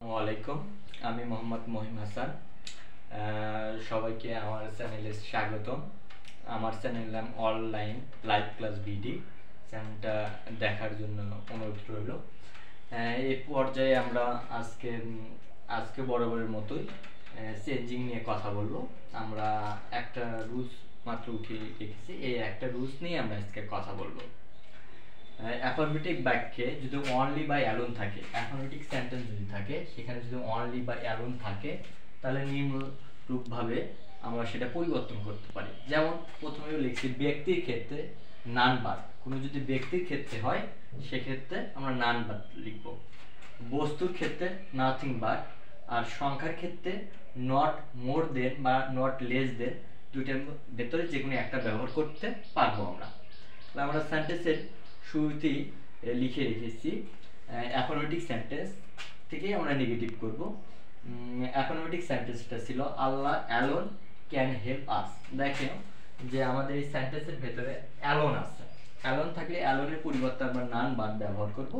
ওয়ালাইকুম, আমি মোহাম্মদ মহিম হাসান। সবাইকে আমার চ্যানেলে স্বাগতম। আমার চ্যানেলের নাম অনলাইন লাইভ ক্লাস বিডি। চ্যানেলটা দেখার জন্য অনুরোধ রইল। এই পর্যায়ে আমরা আজকে বরাবরের মতোই চেঞ্জিং নিয়ে কথা বলবো। আমরা একটা রুলস মাত্র উঠিয়ে রেখেছি, এই একটা রুলস নিয়ে আমরা আজকে কথা বলবো। অ্যাফার্মেটিভ বাক্যে যদি অনলি বা অ্যালোন থাকে, অ্যাফার্মেটিভ সেন্টেন্স যদি থাকে, সেখানে যদি অনলি বা অ্যালোন থাকে, তাহলে নিম্নরূপভাবে আমরা সেটা পরিবর্তন করতে পারি। যেমন প্রথমে লিখছি ব্যক্তির ক্ষেত্রে নান বাট। কোনো যদি ব্যক্তির ক্ষেত্রে হয় সেক্ষেত্রে আমরা নান বাট লিখব। বস্তুর ক্ষেত্রে নাথিং বাট। আর সংখ্যার ক্ষেত্রে নট মোর দেন বা নট লেস দেন, দুইটার ভেতরে যে কোনো একটা ব্যবহার করতে পারবো আমরা। তাহলে আমরা সেন্টেন্সের শুরুতেই লিখে রেখেছি অ্যাফার্মেটিভ সেন্টেন্স থেকেই আমরা নেগেটিভ করব। অ্যাফার্মেটিভ সেন্টেন্সটা ছিল আল্লাহ অ্যালোন ক্যান হেল্প আস। দেখেন যে আমাদের এই সেন্টেন্সের ভেতরে অ্যালোন আছে। অ্যালোন থাকলে অ্যালোনের পরিবর্তে আমরা নান বাট ব্যবহার করব।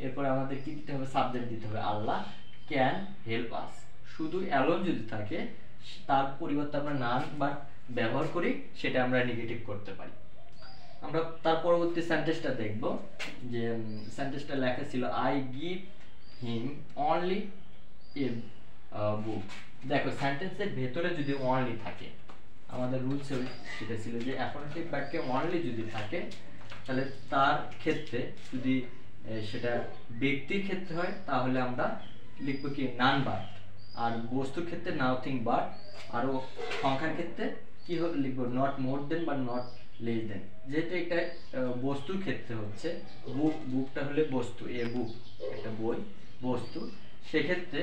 এরপর আমাদের কি দিতে হবে? সাবজেক্ট দিতে হবে আল্লাহ ক্যান হেল্প আস। শুধু অ্যালোন যদি থাকে তার পরিবর্তে আমরা নান বাট ব্যবহার করি, সেটা আমরা নেগেটিভ করতে পারি। আমরা তার পরবর্তী সেন্টেন্সটা দেখব। যে সেন্টেন্সটা লেখা ছিল I give him only a book. দেখো সেন্টেন্সের ভেতরে যদি অনলি থাকে, আমাদের রুলস সেটা ছিল যে অ্যাফার্মেটিভ বাক্যে অনলি যদি থাকে, তাহলে তার ক্ষেত্রে যদি সেটা ব্যক্তির ক্ষেত্রে হয় তাহলে আমরা লিখব কি নান বাট। আর বস্তুর ক্ষেত্রে নাথিং বাট। আর সংখ্যার ক্ষেত্রে কি হবে লিখব নট মোর দেন বা নট লেস দেন। যেহেতু এটা বস্তুর ক্ষেত্রে হচ্ছে, বুকটা হলে বস্তু, এ বুক একটা বই, বস্তু, সেক্ষেত্রে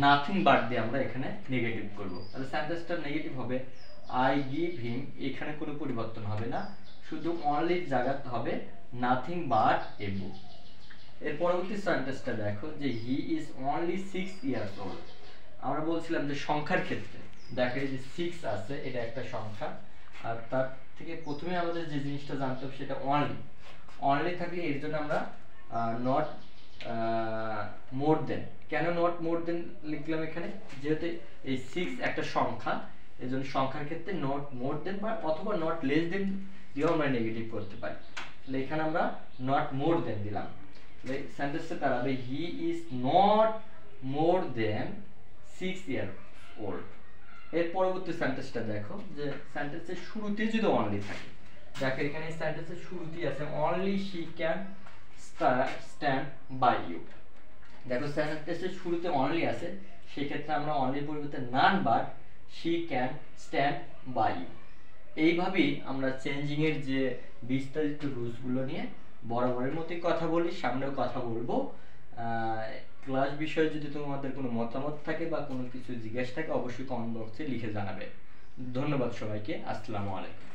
নাথিং বাট দিয়ে আমরা এখানে নেগেটিভ করব। তাহলে সেন্টেন্সটা নেগেটিভ হবে আই গিভ হিম, এখানে কোনো পরিবর্তন হবে না, শুধু অনলির জায়গাতে হবে নাথিং বাট এ বুক। এর পরবর্তী সেন্টেন্সটা দেখো যে he is only 6 years old. আমরা বলছিলাম যে সংখ্যার ক্ষেত্রে দেখো এই যে 6 আছে, এটা একটা সংখ্যা। আর তার থেকে প্রথমে আমাদের যে জিনিসটা জানতে হবে সেটা অনলি থাকলে এর জন্য আমরা নট মোর দেন। কেন নট মোর দেন লিখলাম এখানে? যেহেতু এই 6 একটা সংখ্যা, এই জন্য সংখ্যার ক্ষেত্রে নট মোর দেন বা অথবা নট লেস দেন দিয়েও আমরা নেগেটিভ করতে পারি। তাহলে এখানে আমরা নট মোর দেন দিলাম। সেন্টেন্সটা দাঁড়াবে he is not more than 6 year old. এর পরবর্তী সেন্টেন্সটা দেখো যে সেন্টেন্সের শুরুতে যদি অনলি থাকে, দেখো এখানে সেন্টেন্সের শুরুতেই আছে only she can stand by you. দেখো সেন্টেন্সের শুরুতে অনলি আছে, সেক্ষেত্রে আমরা অনলির পরিবর্তে none but she can stand by you. এইভাবেই আমরা চেঞ্জিং এর যে বিস্তারিত রুলসগুলো নিয়ে বরাবরের মতোই কথা বলি, সামনেও কথা বলবো। ক্লাস বিষয়ে যদি তোমাদের কোনো মতামত থাকে বা কোনো কিছু জিজ্ঞেস থাকে, অবশ্যই কমেন্ট বক্সে লিখে জানাবে। ধন্যবাদ সবাইকে। আসসালামু আলাইকুম।